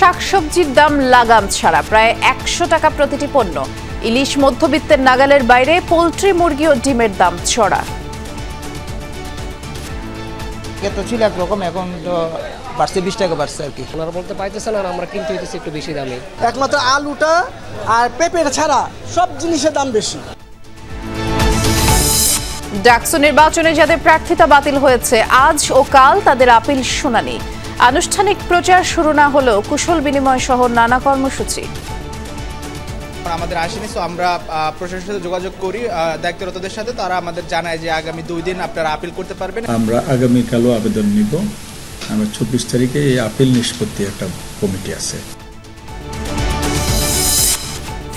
শাকসবজির দাম লাগাম ছাড়া, প্রায় 100 টাকা প্রতিটি পণ্য। ইলিশ মধ্যবিত্তের নাগালের বাইরে, পোল্ট্রি, মুরগি ও ডিমের দাম চড়া। তো ছিল একরকম, এখন তো বাড়ছে 20 টাকা বাড়ছে আর কি। ওনারা বলতে পারতেছেন আর আমরা কিনতে হইতেছি একটু বেশি দামে। একমাত্র আলুটা আর পেঁপেটা ছাড়া সব জিনিসের দাম বেশি। ডাকসু নির্বাচনে যাদের প্রার্থিতা বাতিল হয়েছে, আজ ও কাল তাদের আপিল শুনানি। আনুষ্ঠানিক প্রচার শুরু না হলেও কুশল বিনিময় সহ নানা কর্মসূচি। আমাদের আসেনি, তো আমরা প্রশাসনের সাথে যোগাযোগ করি দায়িত্বরতদের সাথে, তারা আমাদের জানায় যে আগামী 2 দিন আপনারা আপিল করতে পারবেন। আমরা আগামীকালও আবেদন নিব। আমরা 24 তারিখে এই আপিল নিষ্পত্তি একটা কমিটি আছে।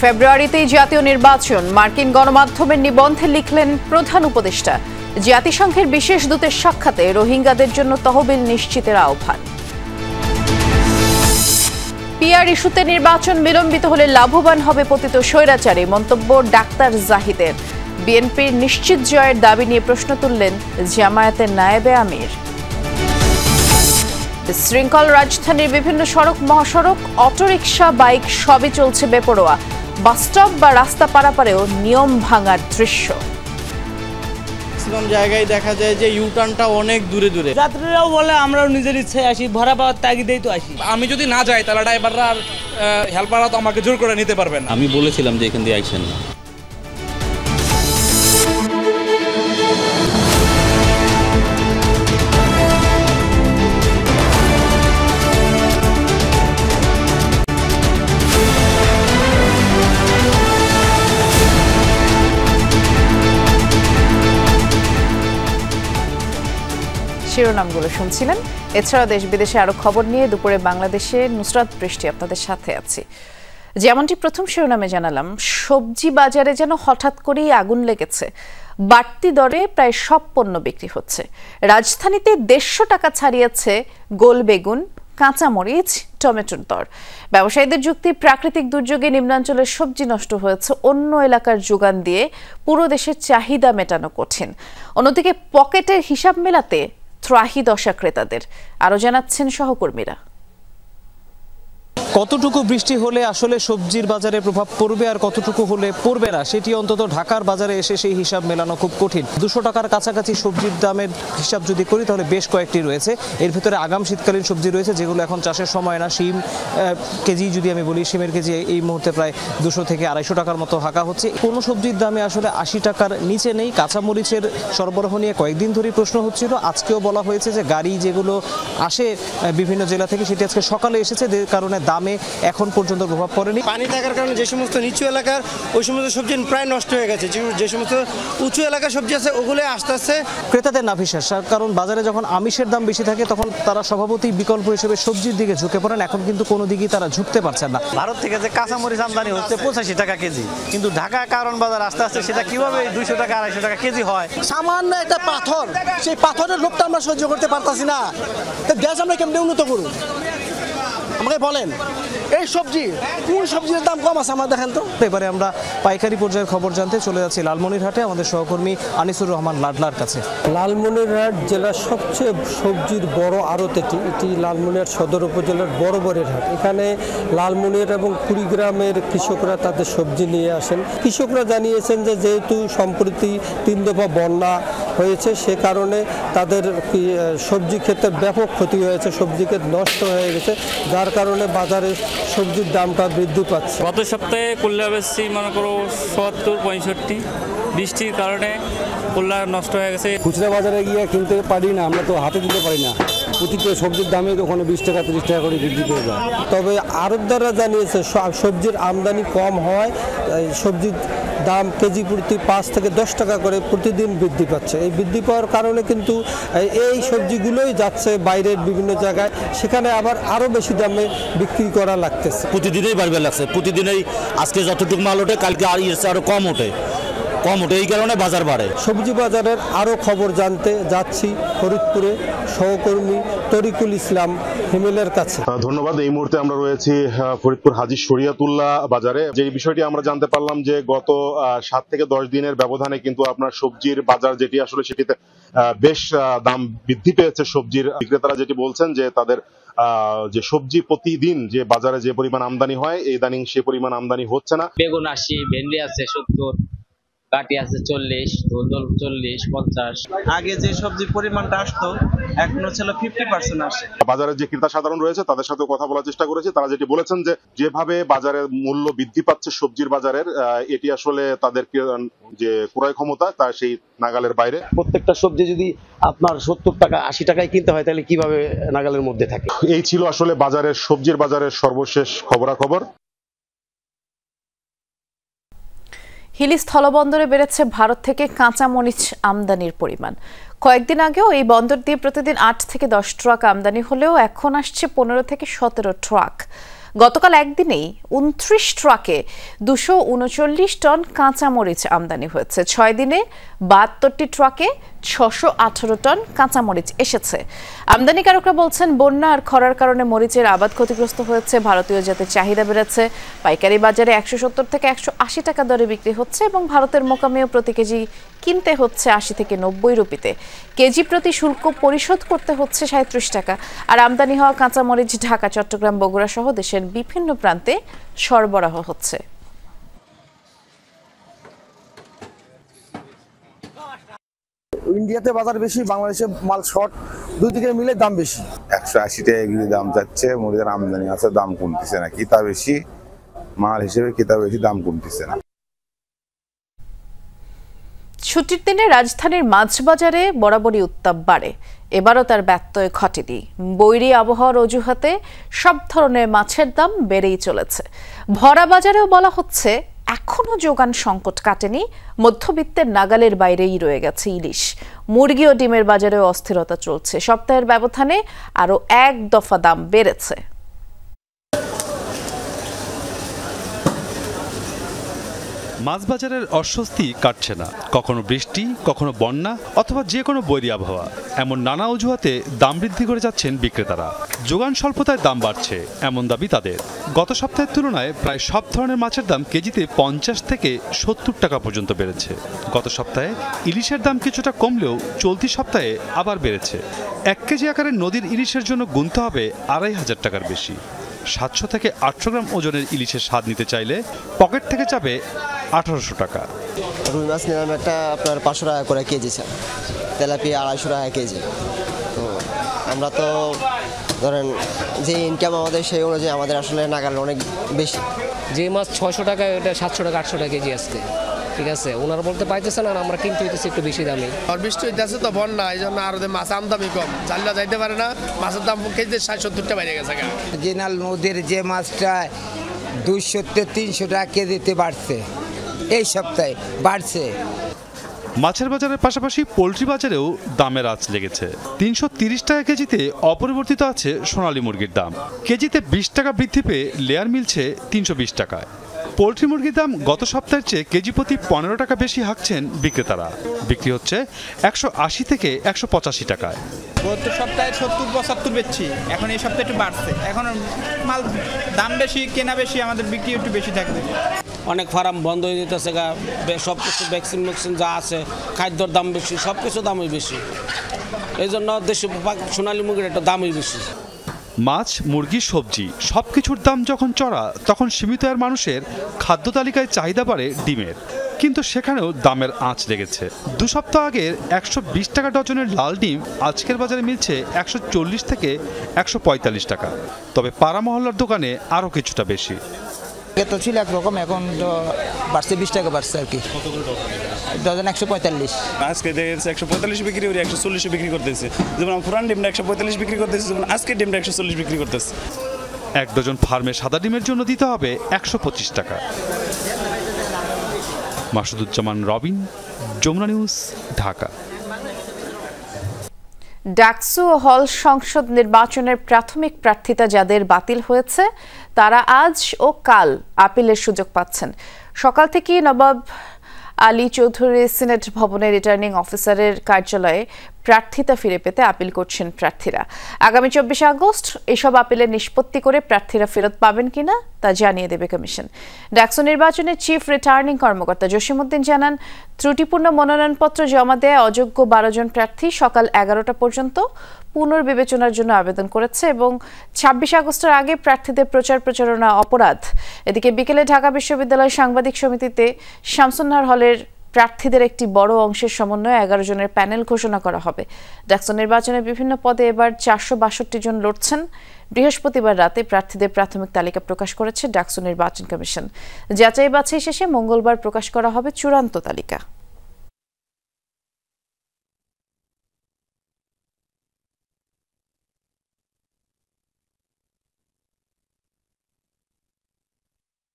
ফেব্রুয়ারিতেই জাতীয় নির্বাচন, মার্কিন গণমাধ্যমের নিবন্ধে লিখলেন প্রধান উপদেষ্টা। জাতিসংঘের বিশেষ দূতের সাক্ষাতে রোহিঙ্গাদের জন্য তহবিল নিশ্চিতের আহ্বান। পিআর ইস্যুতে নির্বাচন বিলম্বিত হলে লাভবান হবে পতিত স্বৈরাচারী, মন্তব্য ডাক্তার জাহিদের। বিএনপির নিশ্চিত জয়ের দাবি নিয়ে প্রশ্ন তুললেন জামায়াতের নায়েবে আমির। শৃঙ্খল রাজধানীর বিভিন্ন সড়ক, মহাসড়ক, অটোরিকশা, বাইক সবই চলছে বেপরোয়া। বাসস্টপ বা রাস্তা পারাপারেও নিয়ম ভাঙার দৃশ্য। ম্যাক্সিমাম জায়গায় দেখা যায় যে ইউটার্নটা অনেক দূরে দূরে। যাত্রীরাও বলে আমরাও নিজের ইচ্ছায় আসি, ভাড়া পাওয়ার তাগিদেই তো আসি। আমি যদি না যাই তাহলে ড্রাইভাররা আর হেল্পাররা তো আমাকে জোর করে নিতে পারবেন। আমি বলেছিলাম যে এখান দিয়ে আইসেন না। শিরোনামগুলো শুনছিলেন। এছাড়াও দেশ বিদেশে আরো খবর নিয়ে দুপুরে বাংলাদেশে নুসরাত বৃষ্টি আপনাদের সাথে আছি। যেমনটি প্রথম শিরোনামে জানালাম, সবজি বাজারে যেন হঠাৎ করেই আগুন লেগেছে। বাড়তি দরে প্রায় সব পণ্য বিক্রি হচ্ছে। রাজধানীতে 150 টাকা ছাড়িয়েছে গোল বেগুন, কাঁচামরিচ, টমেটোর দর। ব্যবসায়ীদের যুক্তি, প্রাকৃতিক দুর্যোগে নিম্নাঞ্চলের সবজি নষ্ট হয়েছে, অন্য এলাকার যোগান দিয়ে পুরো দেশের চাহিদা মেটানো কঠিন। অন্যদিকে পকেটের হিসাব মেলাতে ত্রাহি দশা ক্রেতাদের। আরো জানাচ্ছেন সহকর্মীরা। কতটুকু বৃষ্টি হলে আসলে সবজির বাজারে প্রভাব পড়বে আর কতটুকু হলে পড়বে না, সেটি অন্তত ঢাকার বাজারে এসে সেই হিসাব মেলানো খুব কঠিন। 200 টাকার কাছাকাছি সবজির দামের হিসাব যদি করি তাহলে বেশ কয়েকটি রয়েছে। এর ভিতরে আগাম শীতকালীন সবজি রয়েছে যেগুলো এখন চাষের সময় না। শিম কেজি যদি আমি বলি, শিমের কেজি এই মুহূর্তে প্রায় 200 থেকে 250 টাকার মতো হাঁকা হচ্ছে। কোনো সবজির দামে আসলে 80 টাকার নিচে নেই। কাঁচামরিচের সরবরাহ নিয়ে কয়েকদিন ধরেই প্রশ্ন হচ্ছিল। আজকেও বলা হয়েছে যে গাড়ি যেগুলো আসে বিভিন্ন জেলা থেকে, সেটি আজকে সকালে এসেছে, যে কারণে দামে এখন পর্যন্ত প্রভাব পড়েনি। পানি থাকার কারণে যে সমস্ত নিচু এলাকার ওই সমস্ত সবজি প্রায় নষ্ট হয়ে গেছে। যে সমস্ত উঁচু এলাকার সবজি আছে ওগুলো আস্তে আস্তে ক্রেতাদের নাভিশ্বাস, কারণ বাজারে যখন আমিষের দাম বেশি থাকে তখন তারা স্বভাবতই বিকল্প হিসেবে সবজির দিকে ঝুঁকে পড়েন। এখন কিন্তু কোনো দিকেই তারা ঝুঁকতে পারছেন না। ভারত থেকে যে কাঁচামরিচ আমদানি হচ্ছে 85 টাকা কেজি, কিন্তু ঢাকা কারণ বাজার আস্তে আস্তে সেটা কিভাবে 200 টাকা 250 টাকা কেজি হয়। সামান্য একটা পাথর, সেই পাথরের লোকটা আমরা সহ্য করতে পারতাছি না। দেশ আমরা কেমন উন্নত করুন আমাকে বলেন। এই সবজি কোন সবজির দাম কম আছে আমার দেখেন তো। এবারে আমরা পাইকারি পর্যায়ের খবর জানতে চলে যাচ্ছি লালমনিরহাটে আমাদের সহকর্মী আনিসুর রহমান লাডলার কাছে। লালমনিরহাট জেলার সবচেয়ে সবজির বড় আড়ত এটি লালমনিরহাট সদর উপজেলার বড়বরের হাট। এখানে লালমনিরহাট এবং কুড়িগ্রামের কৃষকরা তাদের সবজি নিয়ে আসেন। কৃষকরা জানিয়েছেন যে যেহেতু সম্প্রতি 3 দফা বন্যা হয়েছে, সে কারণে তাদের সবজি ক্ষেত্রে ব্যাপক ক্ষতি হয়েছে, সবজি ক্ষেত নষ্ট হয়ে গেছে, যার কারণে বাজারে সবজির দামটা বৃদ্ধি পাচ্ছে। গত সপ্তাহে কুল্লা বেশি মনে করো 70-65, বৃষ্টির কারণে কুল্লা নষ্ট হয়ে গেছে। খুচরা বাজারে গিয়ে কিনতে পারি না, আমরা তো হাতে দিতে পারি না। প্রতিটা সবজির দামে ওখানে 20 টাকা 30 টাকা করে বৃদ্ধি পেয়ে যায়। তবে আড়তদাররা জানিয়েছে সবজির আমদানি কম হয়, সবজির দাম কেজি প্রতি 5 থেকে 10 টাকা করে প্রতিদিন বৃদ্ধি পাচ্ছে। এই বৃদ্ধি পাওয়ার কারণে কিন্তু এই সবজিগুলোই যাচ্ছে বাইরের বিভিন্ন জায়গায়, সেখানে আবার আরও বেশি দামে বিক্রি করা লাগতেছে। প্রতিদিনই বাড়বে লাগছে, প্রতিদিনই আজকে যতটুকু মাল ওঠে কালকে আরও কম ওঠে, এই কারণে বাজার বাড়ে। সবজি বাজারের আরও খবর জানতে যাচ্ছি ফরিদপুরে সহকর্মী তরিকুল ইসলাম হিমেলের কাছে। ধন্যবাদ। এই মুহূর্তে আমরা রয়েছি ফরিদপুর হাজী শরিয়াতুল্লাহ বাজারে। যে বিষয়টি আমরা জানতে পারলাম যে গত 7 থেকে 10 দিনের ব্যবধানে কিন্তু আপনার সবজির বাজার যেটি আসলে সেটিতে বেশ দাম বৃদ্ধি পেয়েছে। সবজির বিক্রেতারা যেটি বলছেন যে তাদের যে সবজি প্রতিদিন যে বাজারে যে পরিমাণ আমদানি হয় ইদানিং সে পরিমাণ আমদানি হচ্ছে না। বেগুন 80, ভেন্ডি আছে 70, কাটি আছে 40, ধুন্দুল 40, 50। আগে যে সবজির পরিমাণটা আসতো এখন হচ্ছে 50% আসে। বাজারে যে ক্রেতা সাধারণ রয়েছে তাদের সাথে কথা বলার চেষ্টা করেছি, তারা যেটি বলেছেন যে যেভাবে বাজারের মূল্য বৃদ্ধি পাচ্ছে সবজির বাজারের, এটি আসলে তাদের যে ক্রয় ক্ষমতা তা সেই নাগালের বাইরে। প্রত্যেকটা সবজি যদি আপনার 70 টাকা 80 টাকায় কিনতে হয় তাহলে কিভাবে নাগালের মধ্যে থাকে। এই ছিল আসলে বাজারের সবজির বাজারের সর্বশেষ খবরাখবর। হিলি স্থলবন্দরে বেড়েছে ভারত থেকে কাঁচামরিচ আমদানির পরিমাণ। কয়েকদিন আগেও এই বন্দর দিয়ে প্রতিদিন 8 থেকে 10 ট্রাক আমদানি হলেও এখন আসছে 15 থেকে 17 ট্রাক। গতকাল একদিনেই 29 ট্রাকে 239 টন কাঁচামরিচ আমদানি হয়েছে। 6 দিনে 72টি ট্রাকে 618 টন কাঁচামরিচ এসেছে। আমদানিকারকরা বলছেন বন্যা আর খরার কারণে মরিচের আবাদ ক্ষতিগ্রস্ত হয়েছে। ভারতীয় জাতের চাহিদা বেড়েছে। পাইকারি বাজারে 170 থেকে 180 টাকা দরে বিক্রি হচ্ছে এবং ভারতের মোকামেও প্রতি কেজি কিনতে হচ্ছে 80 থেকে 90 রুপিতে। কেজি প্রতি শুল্ক পরিশোধ করতে হচ্ছে 37 টাকা। আর আমদানি হওয়া কাঁচামরিচ ঢাকা, চট্টগ্রাম, বগুড়া সহ দেশের বিভিন্ন প্রান্তে সরবরাহ হচ্ছে। ইন্ডিয়াতে বাজার বেশি, বাংলাদেশে মাল শর্ট, দুই দিকে মিলে দাম বেশি। 180 টাকা এগুলি দাম যাচ্ছে। মরিচের আমদানি আছে, দাম কমতেছে না। কিতা বেশি মাল হিসেবে কিতা বেশি, দাম কমতেছে না। ছুটির দিনে রাজধানীর মাছ বাজারে বরাবরই উত্তাপ বাড়ে। এবারও তার ব্যত্যয় ঘটেনি। বৈরী আবহাওয়ার অজুহাতে সব ধরনের মাছের দাম বেড়েই চলেছে। ভরা বাজারেও বলা হচ্ছে এখনো যোগান সংকট কাটেনি, মধ্যবিত্তের নাগালের বাইরেই রয়ে গেছে ইলিশ। মুরগি ও ডিমের বাজারেও অস্থিরতা চলছে। সপ্তাহের ব্যবধানে আরো 1 দফা দাম বেড়েছে। মাছ বাজারের অস্বস্তি কাটছে না। কখনো বৃষ্টি, কখনো বন্যা অথবা যে কোনো বৈরী আবহাওয়া, এমন নানা অজুহাতে দাম বৃদ্ধি করে যাচ্ছেন বিক্রেতারা। যোগান স্বল্পতায় দাম বাড়ছে এমন দাবি তাদের। গত সপ্তাহের তুলনায় প্রায় সব ধরনের মাছের দাম কেজিতে 50 থেকে 70 টাকা পর্যন্ত বেড়েছে। গত সপ্তাহে ইলিশের দাম কিছুটা কমলেও চলতি সপ্তাহে আবার বেড়েছে। 1 কেজি আকারের নদীর ইলিশের জন্য গুনতে হবে 2500 টাকার বেশি। 700 থেকে 800 গ্রাম ওজনের ইলিশের স্বাদ নিতে চাইলে পকেট থেকে যাবে 1800 টাকা। রুই মাছ নিলাম একটা আপনার 500 টাকা করে কেজি, স্যার। তেলাপিয়া 250 টাকা কেজি। তো আমরা তো ধরেন যে ইনকাম আমাদের সেই অনুযায়ী আমাদের আসলে নাগাল অনেক বেশি। যে মাছ 600 টাকা ওটা 700 টাকা 800 টাকা কেজি আসছে, ঠিক আছে। ওনারা বলতে পাইতেছেন আর আমরা কিনতে হইতেছি একটু বেশি দামে। আর বৃষ্টি হইতেছে তো বন্যা, এই জন্য আরো মাছ আমদানি কম, জানলা যাইতে পারে না। মাছের দাম কেজিতে 60-70 টাকা বেড়ে গেছে। জেনাল নদীর যে মাছটা 200-300 টাকা কেজিতে বাড়ছে, এই সপ্তাহে বাড়ছে। মাছের বাজারের পাশাপাশি পোলট্রি বাজারেও দামের আঁচ লেগেছে। 330 টাকা কেজিতে অপরিবর্তিত আছে সোনালী মুরগির দাম। কেজিতে 20 টাকা বৃদ্ধি পেয়ে লেয়ার মিলছে 320 টাকায়। পোলট্রি মুরগির দাম গত সপ্তাহের চেয়ে কেজি প্রতি 15 টাকা বেশি হাঁকছেন বিক্রেতারা। বিক্রি হচ্ছে 180 থেকে 185 টাকায়। গত সপ্তাহে 70-75 বেচছি, এখন এই সপ্তাহে একটু বাড়ছে। এখন মাল দাম বেশি, কেনা বেশি, আমাদের বিক্রি একটু বেশি থাকবে। অনেক ফার্ম বন্ধ হয়ে যেতেছে, সব কিছু ভ্যাকসিন যা আছে, খাদ্যর দাম বেশি, সব কিছু দামই বেশি। এই জন্য দেশি সোনালী মুরগির একটা দামই বেশি। মাছ, মুরগি, সবজি সবকিছুর দাম যখন চড়া, তখন সীমিত আয়ের মানুষের খাদ্য তালিকায় চাহিদা বাড়ে ডিমের। কিন্তু সেখানেও দামের আঁচ লেগেছে। 2 সপ্তাহ আগের 120 টাকা ডজনের লাল ডিম আজকের বাজারে মিলছে 140 থেকে 145 টাকা। তবে পাড়া মহল্লার দোকানে আরও কিছুটা বেশি। তো ছিল একরকম, এখন তো বাড়ছে 20 টাকা বাড়ছে আর কি। ডজন 145। আজকে দেখেছে 145 বিক্রি করে 140 বিক্রি করতেছে। যেমন পুরান ডিমটা 145 বিক্রি করতেছে, যেমন আজকে ডিমটা 140 বিক্রি করতেছে। 1 ডজন ফার্মে সাদা ডিমের জন্য দিতে হবে 125 টাকা। মাসুদুজ্জামান রবিন, যমুনা নিউজ, ঢাকা। ডাকসু ও হল সংসদ নির্বাচনের প্রাথমিক প্রার্থিতা যাদের বাতিল হয়েছে তারা আজ ও কাল আপিলের সুযোগ পাচ্ছেন। সকাল থেকেই নবাব আলী চৌধুরী সিনেট ভবনের রিটার্নিং অফিসারের কার্যালয়ে প্রার্থিতা ফিরে পেতে আপিল করছেন প্রার্থীরা। আগামী 24 আগস্ট এসব আপিলের নিষ্পত্তি করে প্রার্থীরা ফেরত পাবেন কিনা তা জানিয়ে দেবে কমিশন। ডাকসু নির্বাচনের চিফ রিটার্নিং কর্মকর্তা জসিমউদ্দিন জানান, ত্রুটিপূর্ণ মনোনয়নপত্র জমা দেয়া অযোগ্য 12 জন প্রার্থী সকাল 11টা পর্যন্ত পুনর্বিবেচনার জন্য আবেদন করেছে এবং 26 আগস্টের আগে প্রার্থীদের প্রচারণা অপরাধ। এদিকে বিকেলে ঢাকা বিশ্ববিদ্যালয় সাংবাদিক সমিতিতে শামসুন্নাহার হলের প্রার্থীদের একটি বড় অংশের সমন্বয়ে 11 জনের প্যানেল ঘোষণা করা হবে। ডাকসু নির্বাচনে বিভিন্ন পদে এবার 462 জন লড়ছেন। বৃহস্পতিবার রাতে প্রার্থীদের প্রাথমিক তালিকা প্রকাশ করেছে ডাকসু নির্বাচন কমিশন। যাচাই বাছাই শেষে মঙ্গলবার প্রকাশ করা হবে চূড়ান্ত তালিকা।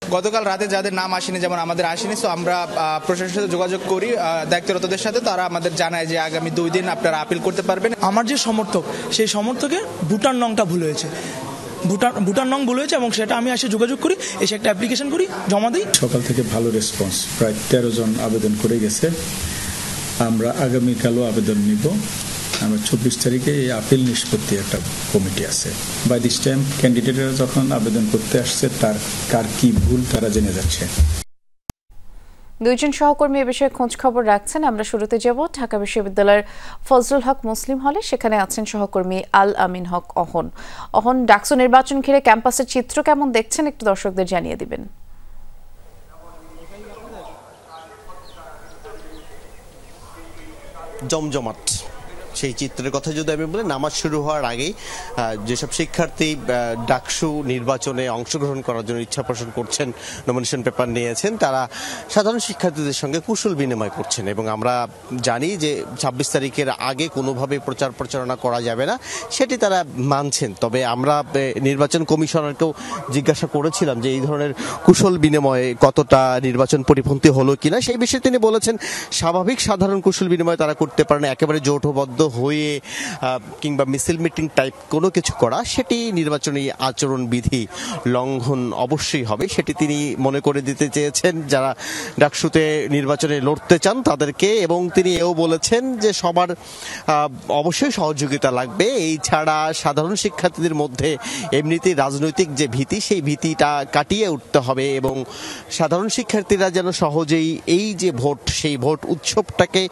গতকাল রাতে যাদের নাম আসেনি, যেমন আমাদের আসেনি, তো আমরা প্রশাসনের সাথে যোগাযোগ করি দায়িত্বরতদের সাথে, তারা আমাদের জানায় যে আগামী 2 দিন আপনারা আপিল করতে পারবেন। আমার যে সমর্থক, সেই সমর্থকের ভোটার নংটা ভুল হয়েছে, ভোটার নং ভুল হয়েছে এবং সেটা আমি এসে যোগাযোগ করি, এসে একটা অ্যাপ্লিকেশন করি, জমা দিই। সকাল থেকে ভালো রেসপন্স, প্রায় 13 জন আবেদন করে গেছে। আমরা আগামীকালও আবেদন নিব। আমরা 24 তারিখে এই আপিল নিষ্পত্তি একটা কমিটি আছে। বাই দিস টাইম ক্যান্ডিডেটরা যখন আবেদন করতে আসছে তার কার কি ভুল তারা জেনে যাচ্ছে। 2 জন সহকর্মী এ বিষয়ে খোঁজ খবর রাখছেন। আমরা শুরুতে যাব ঢাকা বিশ্ববিদ্যালয়ের ফজলুল হক মুসলিম হলে। সেখানে আছেন সহকর্মী আল আমিন হক অহন। ডাকসু নির্বাচন ঘিরে ক্যাম্পাসের চিত্র কেমন দেখছেন একটু দর্শকদের জানিয়ে দিবেন। জমজমাট সেই চিত্রের কথা যদি আমি বলি, নামাজ শুরু হওয়ার আগেই যেসব শিক্ষার্থী ডাকসু নির্বাচনে অংশগ্রহণ করার জন্য ইচ্ছা পোষণ করছেন, নমিনেশন পেপার নিয়েছেন, তারা সাধারণ শিক্ষার্থীদের সঙ্গে কুশল বিনিময় করছেন। এবং আমরা জানি যে 26 তারিখের আগে কোনোভাবে প্রচারণা করা যাবে না, সেটি তারা মানছেন। তবে আমরা নির্বাচন কমিশনারকেও জিজ্ঞাসা করেছিলাম যে এই ধরনের কুশল বিনিময়ে কতটা নির্বাচন পরিপন্থী হলো কিনা। সেই বিষয়ে তিনি বলেছেন স্বাভাবিক সাধারণ কুশল বিনিময় তারা করতে পারে না, একেবারে জোটবদ্ধ হয়ে কিংবা মিছিল মিটিং টাইপ কোনো কিছু করা সেটি নির্বাচনী আচরণ বিধি লঙ্ঘন অবশ্যই হবে, সেটি তিনি মনে করে দিতে চেয়েছেন যারা ডাকসুতে নির্বাচনে লড়তে চান তাদেরকে। এবং তিনি এও বলেছেন যে সবার অবশ্যই সহযোগিতা লাগবে, এই ছাড়া সাধারণ শিক্ষার্থীদের মধ্যে এমনিতেই রাজনৈতিক যে ভীতি, সেই ভীতিটা কাটিয়ে উঠতে হবে এবং সাধারণ শিক্ষার্থীরা যেন সহজেই এই যে ভোট, সেই ভোট উৎসবটাকে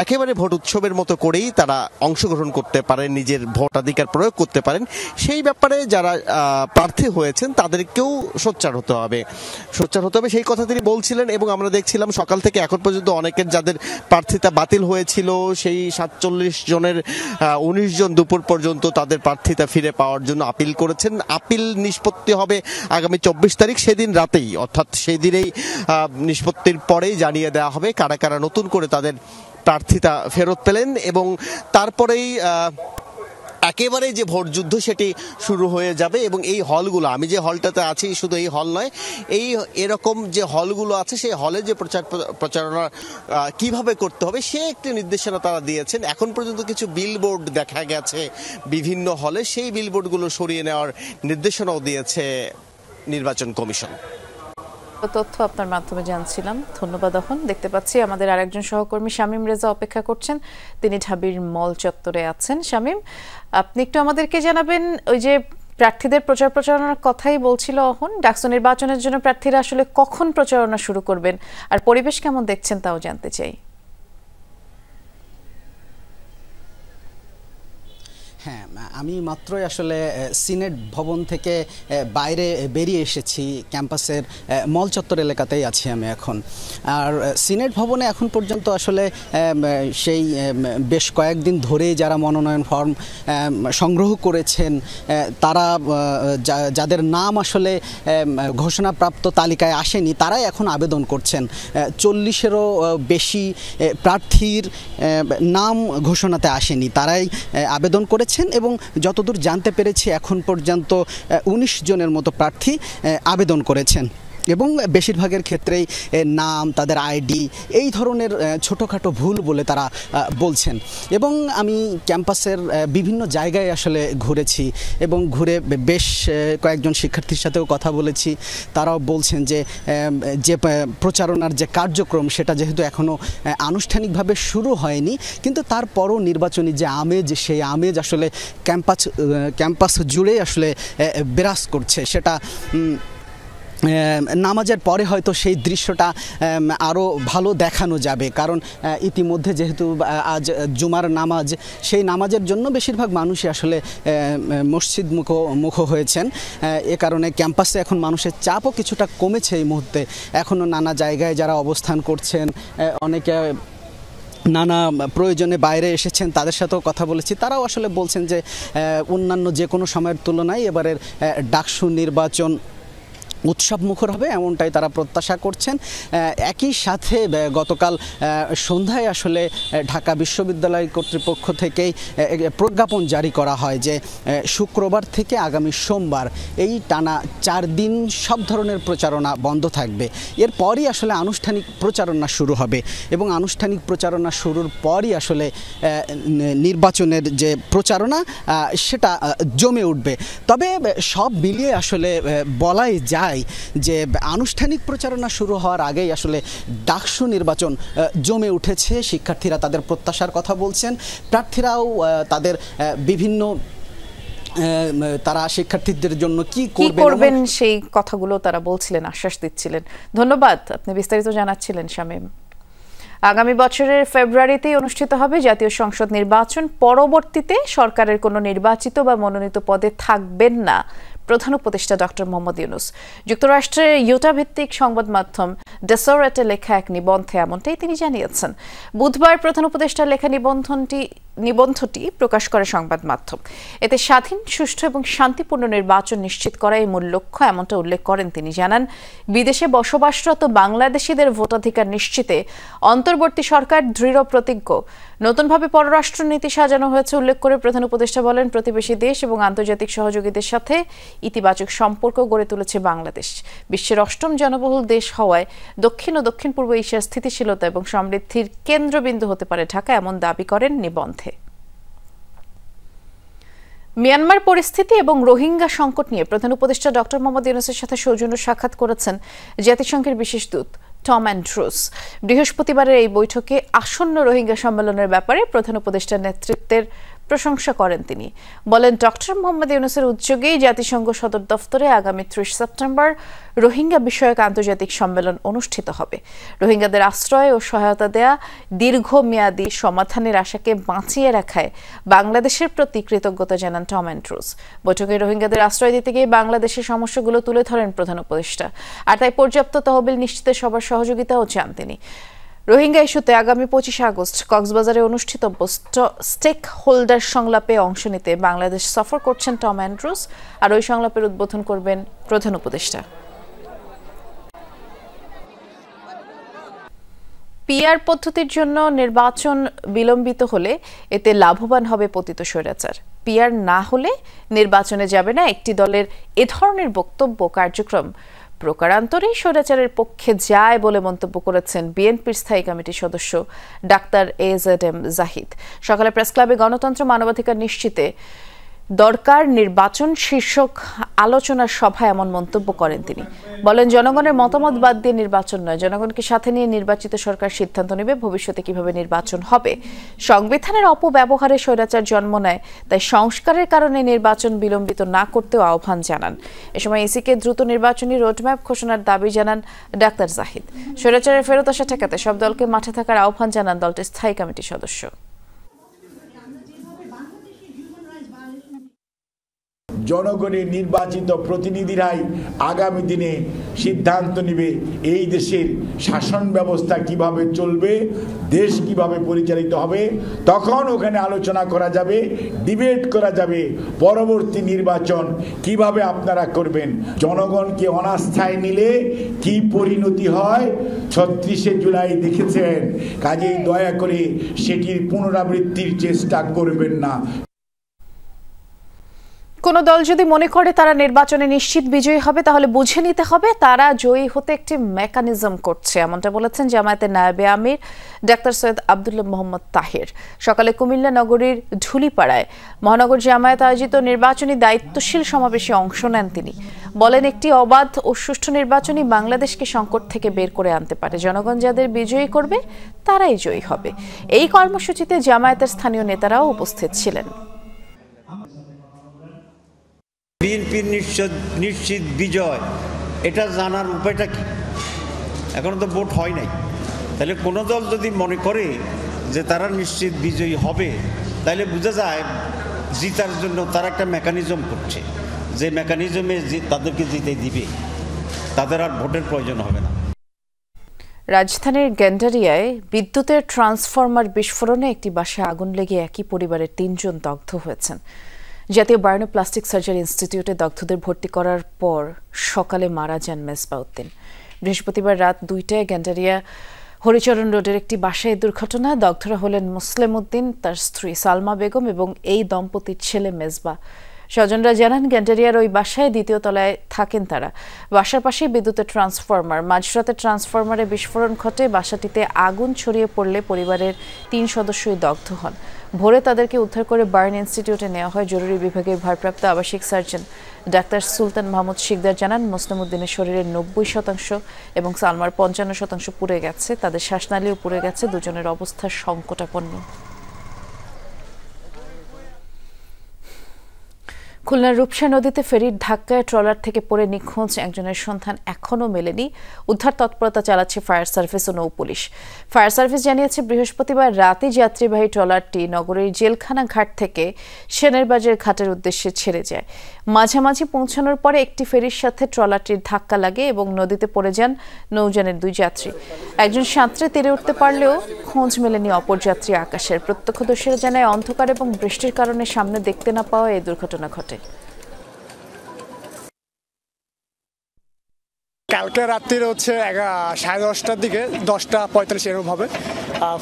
একেবারে ভোট উৎসবের মতো করেই তারা অংশগ্রহণ করতে পারেন, নিজের ভোটাধিকার প্রয়োগ করতে পারেন। সেই ব্যাপারে যারা প্রার্থী হয়েছেন তাদেরকেও সোচ্চার হতে হবে সেই কথা তিনি বলছিলেন। এবং আমরা দেখছিলাম সকাল থেকে এখন পর্যন্ত অনেকের যাদের প্রার্থিতা বাতিল হয়েছিল, সেই 47 জনের 19 জন দুপুর পর্যন্ত তাদের প্রার্থিতা ফিরে পাওয়ার জন্য আপিল করেছেন। আপিল নিষ্পত্তি হবে আগামী 24 তারিখ, সেদিন রাতেই, অর্থাৎ সেই দিনেই নিষ্পত্তির পরেই জানিয়ে দেওয়া হবে কারা কারা নতুন করে তাদের প্রার্থিতা ফেরত পেলেন। এবং তারপরেই একেবারে যে ভোট যুদ্ধ সেটি শুরু হয়ে যাবে। এবং এই হলগুলো, আমি যে হলটাতে আছি শুধু এই হল নয়, এরকম যে হলগুলো আছে সেই হলে যে প্রচারণা কিভাবে করতে হবে সে একটি নির্দেশনা তারা দিয়েছেন। এখন পর্যন্ত কিছু বিলবোর্ড দেখা গেছে বিভিন্ন হলে, সেই বিলবোর্ডগুলো সরিয়ে নেওয়ার নির্দেশনাও দিয়েছে নির্বাচন কমিশন। তথ্য আপনার মাধ্যমে জানছিলাম, ধন্যবাদ। এখন দেখতে পাচ্ছি আমাদের আরেকজন সহকর্মী শামীম রেজা অপেক্ষা করছেন, তিনি ঢাবির মল চত্বরে আছেন। শামীম, আপনি একটু আমাদেরকে জানাবেন, ওই যে প্রার্থীদের প্রচারণার কথাই বলছিল অহন, ডাকসু নির্বাচনের জন্য প্রার্থীরা আসলে কখন প্রচারণা শুরু করবেন আর পরিবেশ কেমন দেখছেন তাও জানতে চাই। হ্যাঁ, আমি মাত্রই আসলে সিনেট ভবন থেকে বাইরে বেরিয়ে এসেছি, ক্যাম্পাসের মল চত্বর এলাকাতেই আছি আমি এখন। আর সিনেট ভবনে এখন পর্যন্ত আসলে সেই বেশ কয়েকদিন ধরেই যারা মনোনয়ন ফর্ম সংগ্রহ করেছেন তারা, যাদের নাম আসলে ঘোষণাপ্রাপ্ত তালিকায় আসেনি, তারাই এখন আবেদন করছেন। 40-এরও বেশি প্রার্থীর নাম ঘোষণাতে আসেনি, তারাই আবেদন করেছেন। এবং যতদূর জানতে পেরেছি এখন পর্যন্ত 19 জনের মতো প্রার্থী আবেদন করেছেন। এবং বেশিরভাগের ক্ষেত্রেই নাম, তাদের আইডি এই ধরনের ছোটোখাটো ভুল বলে তারা বলছেন। এবং আমি ক্যাম্পাসের বিভিন্ন জায়গায় আসলে ঘুরেছি এবং ঘুরে বেশ কয়েকজন শিক্ষার্থীর সাথেও কথা বলেছি। তারাও বলছেন যে প্রচারণার যে কার্যক্রম সেটা যেহেতু এখনও আনুষ্ঠানিকভাবে শুরু হয়নি, কিন্তু তারপরও নির্বাচনী যে আমেজ, সেই আমেজ আসলে ক্যাম্পাস জুড়ে আসলে বিরাজ করছে। সেটা নামাজের পরে হয়তো সেই দৃশ্যটা আরও ভালো দেখানো যাবে, কারণ ইতিমধ্যে যেহেতু আজ জুমার নামাজ, সেই নামাজের জন্য বেশিরভাগ মানুষই আসলে মসজিদ মুখ হয়েছেন। এ কারণে ক্যাম্পাসে এখন মানুষের চাপও কিছুটা কমেছে এই মুহূর্তে। এখনও নানা জায়গায় যারা অবস্থান করছেন, অনেকে নানা প্রয়োজনে বাইরে এসেছেন, তাদের সাথেও কথা বলেছি। তারাও আসলে বলছেন যে অন্যান্য যে কোনো সময়ের তুলনায় এবারের ডাকসু নির্বাচন উৎসব মুখর হবে, এমনটাই তারা প্রত্যাশা করছেন। একই সাথে গতকাল সন্ধ্যায় আসলে ঢাকা বিশ্ববিদ্যালয় কর্তৃপক্ষ থেকেই প্রজ্ঞাপন জারি করা হয় যে শুক্রবার থেকে আগামী সোমবার এই টানা 4 দিন সব ধরনের প্রচারণা বন্ধ থাকবে। এরপরই আসলে আনুষ্ঠানিক প্রচারণা শুরু হবে এবং আনুষ্ঠানিক প্রচারণা শুরুর পরই আসলে নির্বাচনের যে প্রচারণা সেটা জমে উঠবে। তবে সব মিলিয়ে আসলে বলাই যায় যে আনুষ্ঠানিক প্রচারণা শুরু হওয়ার আগেই আসলে ডাকসু নির্বাচন জমে উঠেছে। শিক্ষার্থীরা তাদের প্রত্যাশার কথা বলছেন, প্রার্থীরাও তাদের বিভিন্ন তারা শিক্ষার্থীদের জন্য কি করবেন সেই কথাগুলো তারা বলছিলেন, আশ্বাস দিচ্ছিলেন। ধন্যবাদ, আপনি বিস্তারিত জানাচ্ছিলেন শামীম। আগামী বছরের ফেব্রুয়ারিতেই অনুষ্ঠিত হবে জাতীয় সংসদ নির্বাচন। পরবর্তীতে সরকারের কোনো নির্বাচিত বা মনোনীত পদে থাকবেন না প্রধান উপদেষ্টা ডক্টর মোহাম্মদ ইউনূস। যুক্তরাষ্ট্রের ইউটা ভিত্তিক সংবাদ মাধ্যম ডেসরেটে লেখা এক নিবন্ধে এমনটাই তিনি জানিয়েছেন। বুধবার প্রধান উপদেষ্টার লেখা নিবন্ধটি প্রকাশ করে সংবাদ মাধ্যম। এতে স্বাধীন, সুষ্ঠু এবং শান্তিপূর্ণ নির্বাচন নিশ্চিত করাই মূল লক্ষ্য, এমনটা উল্লেখ করেন তিনি। জানান, বিদেশে বসবাসরত বাংলাদেশিদের ভোটাধিকার নিশ্চিতে অন্তর্বর্তী সরকার দৃঢ় প্রতিজ্ঞ। নতুনভাবে পররাষ্ট্রনীতি সাজানো হয়েছে উল্লেখ করে প্রধান উপদেষ্টা বলেন, প্রতিবেশী দেশ এবং আন্তর্জাতিক সহযোগীদের সাথে ইতিবাচক সম্পর্ক গড়ে তুলেছে বাংলাদেশ। বিশ্বের 8ম জনবহুল দেশ হওয়ায় দক্ষিণ ও দক্ষিণ পূর্ব এশিয়ার স্থিতিশীলতা এবং সমৃদ্ধির কেন্দ্রবিন্দু হতে পারে ঢাকা, এমন দাবি করেন নিবন্ধে। মিয়ানমার পরিস্থিতি এবং রোহিঙ্গা সংকট নিয়ে প্রধান উপদেষ্টা ডক্টর মোহাম্মদ ইউনূসের সাথে সৌজন্য সাক্ষাৎ করেছেন জাতিসংঘের বিশেষ দূত টম অ্যান্ড্রুস। বৃহস্পতিবারের এই বৈঠকে আসন্ন রোহিঙ্গা সম্মেলনের ব্যাপারে প্রধান উপদেষ্টার নেতৃত্বের প্রশংসা করেন তিনি। বলেন, ডক্টর মোহাম্মদ ইউনূসের উদ্যোগেই জাতিসংঘ সদর দফতরে আগামী 30 সেপ্টেম্বর রোহিঙ্গা বিষয়ক আন্তর্জাতিক সম্মেলন অনুষ্ঠিত হবে। রোহিঙ্গাদের আশ্রয় ও সহায়তা দেয়া, দীর্ঘমেয়াদী সমাধানের আশাকে বাঁচিয়ে রাখায় বাংলাদেশের প্রতি কৃতজ্ঞতা জানান টম অ্যান্ড্রুস। বৈঠকে রোহিঙ্গাদের আশ্রয় দিতে গিয়ে বাংলাদেশের সমস্যাগুলো তুলে ধরেন প্রধান উপদেষ্টা, আর তাই পর্যাপ্ত তহবিল নিশ্চিতে সবার সহযোগিতাও চান তিনি। রোহিঙ্গা ইস্যুতে আগামী 25 আগস্ট কক্সবাজারে অনুষ্ঠিতব্য স্টেক হোল্ডার সংলাপে অংশ নিতে বাংলাদেশ সফর করছেন টম অ্যান্ড্রুস, আর ওই সংলাপের উদ্বোধন করবেন প্রধান উপদেষ্টা। পিআর পদ্ধতির জন্য নির্বাচন বিলম্বিত হলে এতে লাভবান হবে পতিত স্বৈরাচার। পিআর না হলে নির্বাচনে যাবে না একটি দলের এ ধরনের বক্তব্য কার্যক্রম প্রকারান্তরেই স্বৈরাচারের পক্ষে যায় বলে মন্তব্য করেছেন বিএনপির স্থায়ী কমিটির সদস্য ডাক্তার AZM জাহিদ। সকালে প্রেস ক্লাবে গণতন্ত্র মানবাধিকার নিশ্চিতে দরকার নির্বাচন শীর্ষক আলোচনার সভায় এমন মন্তব্য করেন তিনি। বলেন, জনগণের মতামত বাদ দিয়ে নির্বাচন নয়, জনগণকে সাথে নিয়ে নির্বাচিত সরকার সিদ্ধান্ত নেবে ভবিষ্যতে কিভাবে নির্বাচন হবে। সংবিধানের অপব্যবহারে স্বৈরাচার জন্ম নেয়, তাই সংস্কারের কারণে নির্বাচন বিলম্বিত না করতেও আহ্বান জানান। এ সময় ইসিকে দ্রুত নির্বাচনী রোডম্যাপ ঘোষণার দাবি জানান ডাক্তার জাহিদ। স্বৈরাচারের ফেরত আসা ঠেকাতে সব দলকে মাঠে থাকার আহ্বান জানান দলটির স্থায়ী কমিটির সদস্য। জনগণের নির্বাচিত প্রতিনিধিরাই আগামী দিনে সিদ্ধান্ত নেবে এই দেশের শাসন ব্যবস্থা কিভাবে চলবে, দেশ কিভাবে পরিচালিত হবে। তখন ওখানে আলোচনা করা যাবে, ডিবেট করা যাবে পরবর্তী নির্বাচন কিভাবে আপনারা করবেন। জনগণকে অনাস্থায় নিলে কি পরিণতি হয় 36শে জুলাই দেখেছেন। কাজেই দয়া করে সেটির পুনরাবৃত্তির চেষ্টা করবেন না। কোনো দল যদি মনে করে তারা নির্বাচনে নিশ্চিত বিজয়ী হবে তাহলে বুঝে নিতে হবে তারা জয়ী হতে একটি মেকানিজম করছে, এমনটা বলেছেন জামায়াতের নায়েবে আমির ডাক্তার সৈয়দ আব্দুল্লাহ মোহাম্মদ তাহির। সকালে কুমিল্লা নগরীর ঢুলিপাড়ায় মহানগর জামায়াত আয়োজিত নির্বাচনী দায়িত্বশীল সমাবেশে অংশ নেন তিনি। বলেন, একটি অবাধ ও সুষ্ঠু নির্বাচনই বাংলাদেশকে সংকট থেকে বের করে আনতে পারে। জনগণ যাদের বিজয়ী করবে তারাই জয়ী হবে। এই কর্মসূচিতে জামায়াতের স্থানীয় নেতারাও উপস্থিত ছিলেন। বিএনপির নিশ্চিত বিজয় এটা জানার উপায়টা কি? এখনো তো ভোট হয় নাই। তাহলে কোনো দল যদি মনে করে যে তারা নিশ্চিত বিজয়ী হবে তাহলে বোঝা যায় জিতার জন্য তারা একটা মেকানিজম করছে, যে মেকানিজমে তাদেরকে জিতে দিবে, তাদের আর ভোটের প্রয়োজন হবে না। রাজধানীর গেন্ডারিয়ায় বিদ্যুতের ট্রান্সফরমার বিস্ফোরণে একটি বাসায় আগুন লেগে একই পরিবারের 3 জন দগ্ধ হয়েছেন। জাতীয় বায়োপ্লাস্টিক সার্জারি ইনস্টিটিউটে দগ্ধদের ভর্তি করার পর সকালে মারা যান মেজবাউদ্দিন। বৃহস্পতিবার রাত 2টায় গেন্ডারিয়া হরিচরণ রোডের একটি বাসায় দুর্ঘটনা। দগ্ধরা হলেন মুসলিম উদ্দিন, তার স্ত্রী সালমা বেগম এবং এই দম্পতির ছেলে মেজবা। স্বজনরা জানান, গেন্ডারিয়ার ওই বাসায় 2য় তলায় থাকেন তারা। বাসার পাশেই বিদ্যুতের ট্রান্সফরমার। মাঝরাতে ট্রান্সফরমারে বিস্ফোরণ ঘটে। বাসাটিতে আগুন ছড়িয়ে পড়লে পরিবারের 3 সদস্যই দগ্ধ হন। ভোরে তাদেরকে উদ্ধার করে বার্ন ইনস্টিটিউটে নেওয়া হয়। জরুরি বিভাগের ভারপ্রাপ্ত আবাসিক সার্জন ডাক্তার সুলতান মাহমুদ শিকদার জানান, মুসলিম উদ্দিনের শরীরের 90% এবং সালমার 55% পুড়ে গেছে। তাদের শ্বাসনালীও পুড়ে গেছে। দুজনের অবস্থা সংকটাপন্ন। খুলনার রূপসা নদীতে ফেরির ধাক্কায় ট্রলার থেকে পড়ে নিখোঁজ একজনের সন্ধান এখনও মেলেনি। উদ্ধার তৎপরতা চালাচ্ছে ফায়ার সার্ভিস ও নৌ পুলিশ। ফায়ার সার্ভিস জানিয়েছে, বৃহস্পতিবার রাতে যাত্রীবাহী ট্রলারটি নগরীর জেলখানা ঘাট থেকে সেনেরবাজার ঘাটের উদ্দেশ্যে ছেড়ে যায়। মাঝামাঝি পৌঁছানোর পরে একটি ফেরির সাথে ট্রলারটির ধাক্কা লাগে এবং নদীতে পড়ে যান নৌযানের 2 যাত্রী। একজন সাঁতরে তীরে উঠতে পারলেও খোঁজ মেলেনি অপর যাত্রী আকাশের। প্রত্যক্ষদর্শীরা জানায়, অন্ধকার এবং বৃষ্টির কারণে সামনে দেখতে না পাওয়া এই দুর্ঘটনা ঘটে। কালকে রাত্রির হচ্ছে 10:30টার দিকে 10:45 এরকম হবে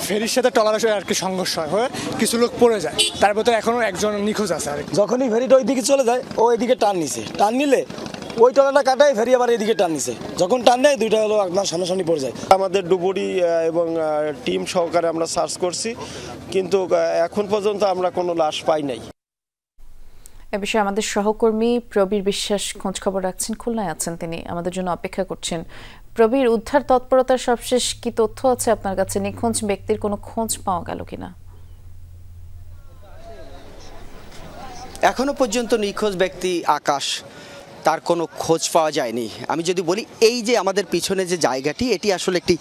ফেরির সাথে ট্রলারের আর কি সংঘর্ষ হয়, কিছু লোক পড়ে যায়। তার ভিতরে এখনো একজন নিখোঁজ আছে। আর যখনই ফেরিটা ওই দিকে চলে যায় ও এদিকে টান নিলে ওই ট্রলারটা কাটায় ফেরি আবার এদিকে টান নিছে। যখন টান নেয় 2টা হলো একদম সামনাসামনি পড়ে যায়। আমাদের ডুবুরি এবং টিম সহকারে আমরা সার্চ করছি, কিন্তু এখন পর্যন্ত আমরা কোনো লাশ পাই নাই। এ বিষয়ে আমাদের সহকর্মী প্রবীর বিশ্বাস খোঁজ খবর রাখছেন, খুলনায় আছেন তিনি, আমাদের জন্য অপেক্ষা করছেন। প্রবীর, উদ্ধার তৎপরতার সবশেষ কি তথ্য আছে আপনার কাছে? নিখোঁজ ব্যক্তির কোনো খোঁজ পাওয়া গেল কিনা? এখনো পর্যন্ত নিখোঁজ ব্যক্তি আকাশ, তার কোনো খোঁজ পাওয়া যায়নি। আমি যদি বলি, এই যে আমাদের পিছনে যে জায়গাটি, এটি আসলে একটি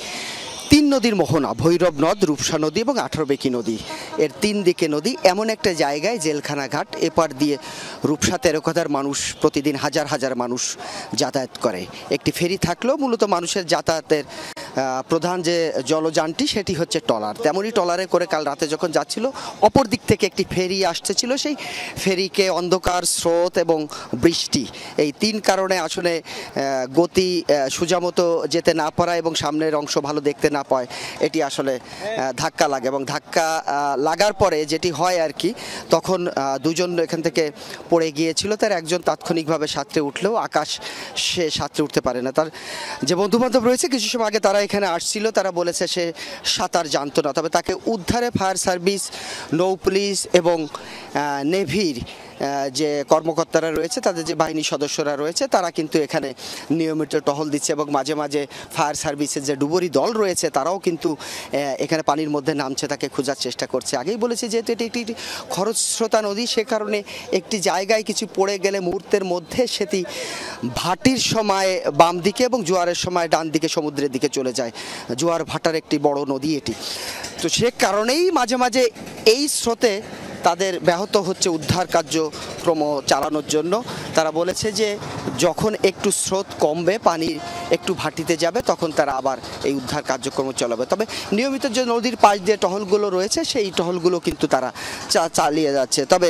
3 নদীর মোহনা, ভৈরব নদ, রূপসা নদী এবং 18বেকি নদী, এর 3 দিকে নদী। এমন একটা জায়গায় জেলখানা ঘাট, এপার দিয়ে রূপসা তেরোখাদার মানুষ প্রতিদিন হাজার হাজার মানুষ যাতায়াত করে। একটি ফেরি থাকলেও মূলত মানুষের যাতায়াতের প্রধান যে জলযানটি সেটি হচ্ছে ট্রলার। তেমনই ট্রলারে করে কাল রাতে যখন যাচ্ছিল, অপর দিক থেকে একটি ফেরি আসতেছিল। সেই ফেরিকে অন্ধকার, স্রোত এবং বৃষ্টি, এই 3 কারণে আসলে গতি সোজামতো যেতে না পারা এবং সামনের অংশ ভালো দেখতে না পায়, এটি আসলে ধাক্কা লাগে। এবং ধাক্কা লাগার পরে যেটি হয় আর কি, তখন 2 জন এখান থেকে পড়ে গিয়েছিল। তার একজন তাৎক্ষণিকভাবে সাঁতরে উঠলেও আকাশ সে সাঁতরে উঠতে পারে না। তার যে বন্ধুবান্ধব রয়েছে, কিছু সময় আগে তারা এখানে আসছিল, তারা বলেছে সে সাঁতার জানতো না। তবে তাকে উদ্ধারে ফায়ার সার্ভিস, নৌ পুলিশ এবং নেভির যে কর্মকর্তারা রয়েছে, তাদের যে বাহিনীর সদস্যরা রয়েছে, তারা কিন্তু এখানে নিয়মিত টহল দিচ্ছে এবং মাঝে মাঝে ফায়ার সার্ভিসের যে ডুবুরি দল রয়েছে তারাও কিন্তু এখানে পানির মধ্যে নামছে, তাকে খোঁজার চেষ্টা করছে। আগেই বলেছি, যেহেতু এটি একটি খরস্রোতা নদী, সে কারণে একটি জায়গায় কিছু পড়ে গেলে মুহূর্তের মধ্যে সেটি ভাটির সময় বাম দিকে এবং জোয়ারের সময় ডান দিকে সমুদ্রের দিকে চলে যায়। জোয়ার ভাটার একটি বড় নদী এটি। তো সে কারণেই মাঝে মাঝে এই স্রোতে তাদের ব্যাহত হচ্ছে উদ্ধার কার্যক্রম চালানোর জন্য। তারা বলেছে যে যখন একটু স্রোত কমবে, পানি একটু ভাটিতে যাবে, তখন তারা আবার এই উদ্ধার কার্যক্রম চালাবে। তবে নিয়মিত যে নদীর পাশ দিয়ে টহলগুলো রয়েছে, সেই টহলগুলো কিন্তু তারা চালিয়ে যাচ্ছে। তবে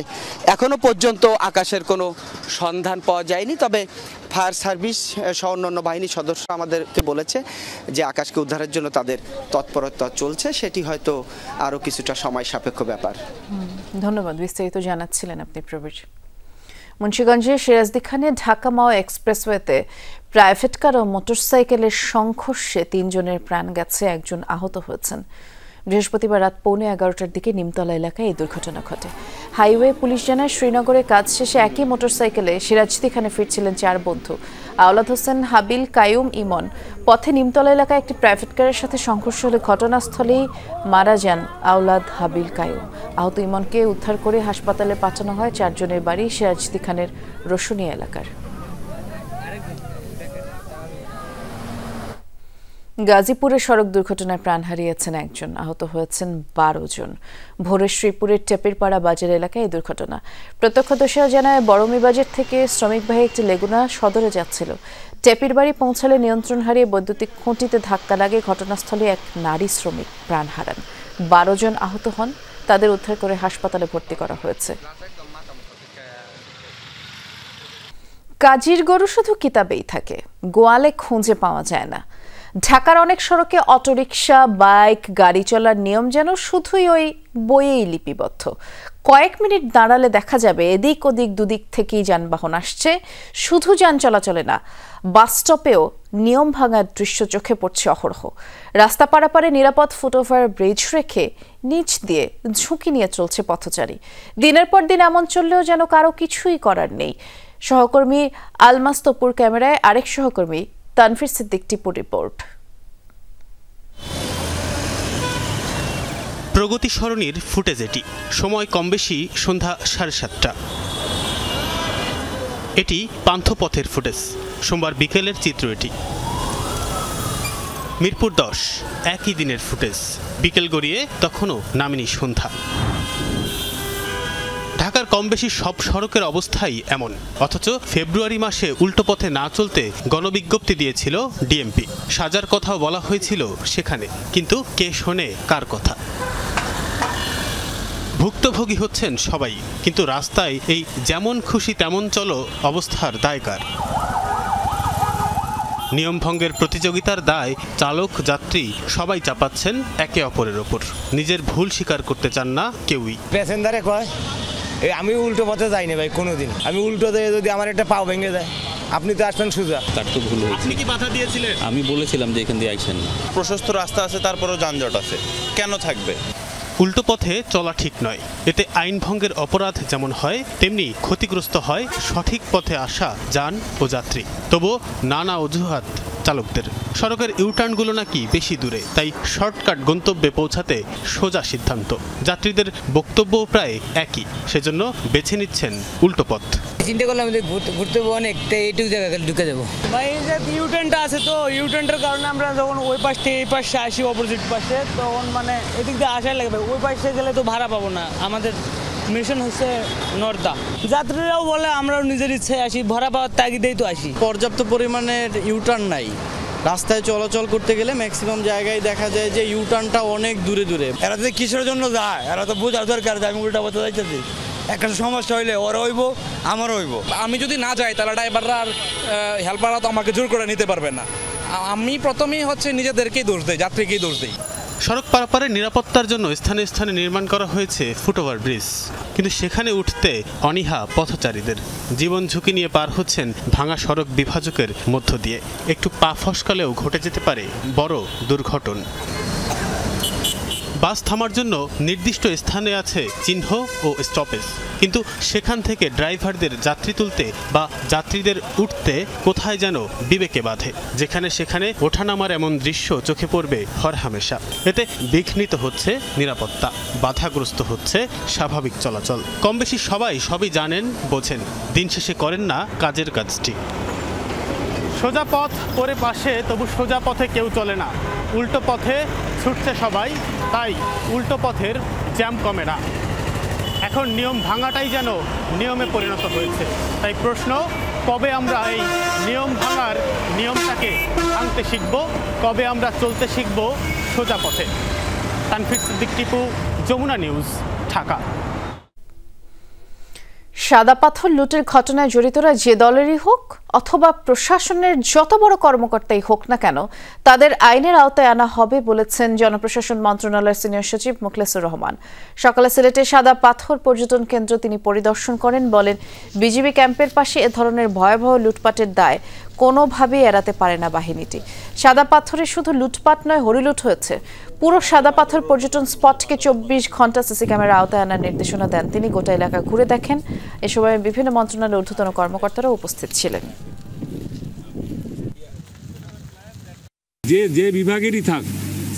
এখনো পর্যন্ত আকাশের কোনো সন্ধান পাওয়া যায়নি। তবে ফায়ার সার্ভিস সহ অন্যান্য বাহিনীর সদস্য আমাদেরকে বলেছে যে আকাশকে উদ্ধারের জন্য তাদের তৎপরতা চলছে। সেটি হয়তো আরও কিছুটা সময় সাপেক্ষ ব্যাপার। ধন্যবাদ, বিস্তারিত জানাচ্ছিলেন আপনি প্রবীর। মুন্সিগঞ্জের সিরাজদিখানে ঢাকা মাও এক্সপ্রেসওয়েতে প্রাইভেট কার ও মোটরসাইকেলের সংঘর্ষে 3 জনের প্রাণ গেছে, 1 জন আহত হয়েছেন। বৃহস্পতিবার রাত 11:15টার দিকে নিমতলা এলাকায় এই দুর্ঘটনা ঘটে। হাইওয়ে পুলিশ জানায় শ্রীনগরে কাজ শেষে একই মোটরসাইকেলে সিরাজদিখানে ফিরছিলেন 4 বন্ধু। আওলাদ হোসেন, হাবিল, কায়ুম, ইমন পথে নিমতলা এলাকায় একটি প্রাইভেট কারের সাথে সংঘর্ষ হলে ঘটনাস্থলেই মারা যান আওলাদ, হাবিল, কায়ুম। আহত ইমনকে উদ্ধার করে হাসপাতালে পাঠানো হয়। 4 জনের বাড়ি সিরাজদিখানের রসুনিয়া এলাকার। গাজীপুরে সড়ক দুর্ঘটনায় প্রাণ হারিয়েছেন 1 জন, আহত হয়েছেন 12 জন। ভোরে শ্রীপুরের টেপিরপাড়া বাজার এলাকায় এই দুর্ঘটনা। প্রত্যক্ষদর্শীরা জানায় বড়মি বাজার থেকে শ্রমিকবাহী একটি লেগুনা সদরে যাচ্ছিল। টেপির বাড়ি পৌঁছালে নিয়ন্ত্রণ হারিয়ে বৈদ্যুতিক খুঁটিতে ধাক্কা লাগে। ঘটনাস্থলে এক নারী শ্রমিক প্রাণ হারান। 12 জন আহত হন, তাদের উদ্ধার করে হাসপাতালে ভর্তি করা হয়েছে। কাজীর গরু শুধু কিতাবেই থাকে, গোয়ালে খুঁজে পাওয়া যায় না। ঢাকার অনেক সড়কে অটোরিকশা, বাইক, গাড়ি চলার নিয়ম যেন শুধুই ওই বইয়েই লিপিবদ্ধ। কয়েক মিনিট দাঁড়ালে দেখা যাবে এদিক ওদিক দুদিক থেকেই যানবাহন আসছে। শুধু যান চলাচলে না, বাসস্টপেও নিয়ম ভাঙার দৃশ্য চোখে পড়ছে অহরহ। রাস্তা পারাপারে নিরাপদ ফুটওভার ব্রিজ রেখে নিচ দিয়ে ঝুঁকি নিয়ে চলছে পথচারী। দিনের পর দিন এমন চললেও যেন কারো কিছুই করার নেই। সহকর্মী আলমাস তপুর ক্যামেরায় আরেক সহকর্মী তানফির সিদ্দিক টিপু রিপোর্ট। প্রগতি সরণির ফুটেজ এটি। সময় কম বেশি সন্ধ্যা 7:30। এটি পান্থপথের ফুটেজ। সোমবার বিকেলের চিত্র এটি। মিরপুর 10 একই দিনের ফুটেজ। বিকেল গড়িয়ে তখনও নামেনি সন্ধ্যা। ঢাকার কম বেশি সব সড়কের অবস্থাই এমন, অথচ ফেব্রুয়ারি মাসে উল্টো পথে না চলতে গণবিজ্ঞপ্তি দিয়েছিল ডিএমপি। সাজার কথাও বলা হয়েছিল সেখানে, কিন্তু কে শোনে কার কথা? ভুক্তভোগী হচ্ছেন সবাই, কিন্তু রাস্তায় এই যেমন খুশি তেমন চলো অবস্থার দায়কার। নিয়ম ভঙ্গের প্রতিযোগিতার দায় চালক, যাত্রী সবাই চাপাচ্ছেন একে অপরের ওপর। নিজের ভুল স্বীকার করতে চান না কেউই। প্যাসেঞ্জারে কয় আমি উল্টো পথে যাইনি ভাই, কোনোদিন আমি উল্টো দিয়ে যদি আমার একটা পাও ভেঙে যায়, আপনি তো আসবেন সোজা। তার তো ভুল হয়েছে। আপনি কি বাধা দিয়েছিলেন? আমি বলেছিলাম যে এখান দিয়ে আইছেন না। প্রশস্ত রাস্তা আছে, তারপরেও যানজট আছে, কেন থাকবে? উল্টো পথে চলা ঠিক নয়। এতে আইন ভঙ্গের অপরাধ যেমন হয়, তেমনি ক্ষতিগ্রস্ত হয় সঠিক পথে আসা যান ও যাত্রী। তবু নানা অজুহাত চালকদের। সড়কের ইউটার্নগুলো নাকি বেশি দূরে, তাই শর্টকাট গন্তব্যে পৌঁছাতে সোজা সিদ্ধান্ত। যাত্রীদের বক্তব্যও প্রায় একই, সেজন্য বেছে নিচ্ছেন উল্টো পথ। চিন্তা করলাম যে ঘুরতে অনেক, এইটুকু জায়গা ঢুকে যাবো। ভাই এই যে ইউটার্নটা আছে, তো ইউটার্নটার কারণে আমরা যখন ওই পাশ থেকে এই পাশে আসি, অপোজিট পাশে, তখন মানে এদিক দিয়ে আসাই লাগবে। ওই পাশে গেলে তো ভাড়া পাবো না। আমাদের মিশন হচ্ছে নর্দা। যাত্রীরাও বলে আমরাও নিজের ইচ্ছায় আসি, ভাড়া পাওয়ার তাগিদেই তো আসি। পর্যাপ্ত পরিমাণের ইউটার্ন নাই। রাস্তায় চলাচল করতে গেলে ম্যাক্সিমাম জায়গায় দেখা যায় যে ইউটার্নটা অনেক দূরে দূরে। এরা তো কিসের জন্য যায়, এরা তো বোঝার দরকার যে আমি উল্টা পথে যাইতেছি। একটা সমস্যা হইলে ওরা হইব, আমারও হইব। আমি যদি না যাই তাহলে ড্রাইভাররা আর হেল্পাররা তো আমাকে জোর করে নিতে পারবে না। আমি প্রথমেই হচ্ছে নিজেদেরকেই দোষ দেই, যাত্রীকেই দোষ দিই। সড়ক পারাপারে নিরাপত্তার জন্য স্থানে স্থানে নির্মাণ করা হয়েছে ফুটওভার ব্রিজ, কিন্তু সেখানে উঠতে অনীহা পথচারীদের। জীবন ঝুঁকি নিয়ে পার হচ্ছেন ভাঙা সড়ক বিভাজকের মধ্য দিয়ে। একটু পা ফসকালেও ঘটে যেতে পারে বড় দুর্ঘটনা। বাস থামার জন্য নির্দিষ্ট স্থানে আছে চিহ্ন ও স্টপেজ, কিন্তু সেখান থেকে ড্রাইভারদের যাত্রী তুলতে বা যাত্রীদের উঠতে কোথায় যেন বিবেকে বাধে। যেখানে সেখানে ওঠানামার এমন দৃশ্য চোখে পড়বে হরহামেশা। এতে বিঘ্নিত হচ্ছে নিরাপত্তা, বাধাগ্রস্ত হচ্ছে স্বাভাবিক চলাচল। কম বেশি সবই জানেন, বোঝেন, দিন শেষে করেন না কাজের কাজটি। সোজা পথ করে পাশে, তবু সোজা পথে কেউ চলে না। উল্টো পথে ছুটছে সবাই, তাই উল্টো পথের জ্যাম কমে না। এখন নিয়ম ভাঙাটাই যেন নিয়মে পরিণত হয়েছে। তাই প্রশ্ন, কবে আমরা এই নিয়ম ভাঙার নিয়মটাকে ভাঙতে শিখব? কবে আমরা চলতে শিখব সোজা পথে? তানফির সিদ্দিক টিপু, যমুনা নিউজ, ঢাকা। সাদা পাথর লুটের ঘটনায় জড়িতরা যে দলেরই হোক, অথবা প্রশাসনের যত বড় কর্মকর্তাই হোক না কেন তাদের আইনের আওতায় আনা হবে বলেছেন জনপ্রশাসন মন্ত্রণালয়ের সিনিয়র সচিব মুখলেসুর রহমান। সকালে সিলেটে সাদা পাথর পর্যটন কেন্দ্র তিনি পরিদর্শন করেন। বলেন, বিজিবি ক্যাম্পের পাশে এ ধরনের ভয়াবহ লুটপাটের দায় কোনোভাবেই এড়াতে পারে না বাহিনীটি। সাদা পাথরে শুধু লুটপাট নয়, হরিলুট হয়েছে। পুরো সাদা পাথর পর্যটন স্পটকে 24 ঘন্টা সিসি ক্যামেরা আওতায় আনার নির্দেশনা দেন তিনি। গোটা এলাকা ঘুরে দেখেন। এ সময় বিভিন্ন মন্ত্রণালয়ের ঊর্ধ্বতন কর্মকর্তারা উপস্থিত ছিলেন। যে বিভাগেরই থাক,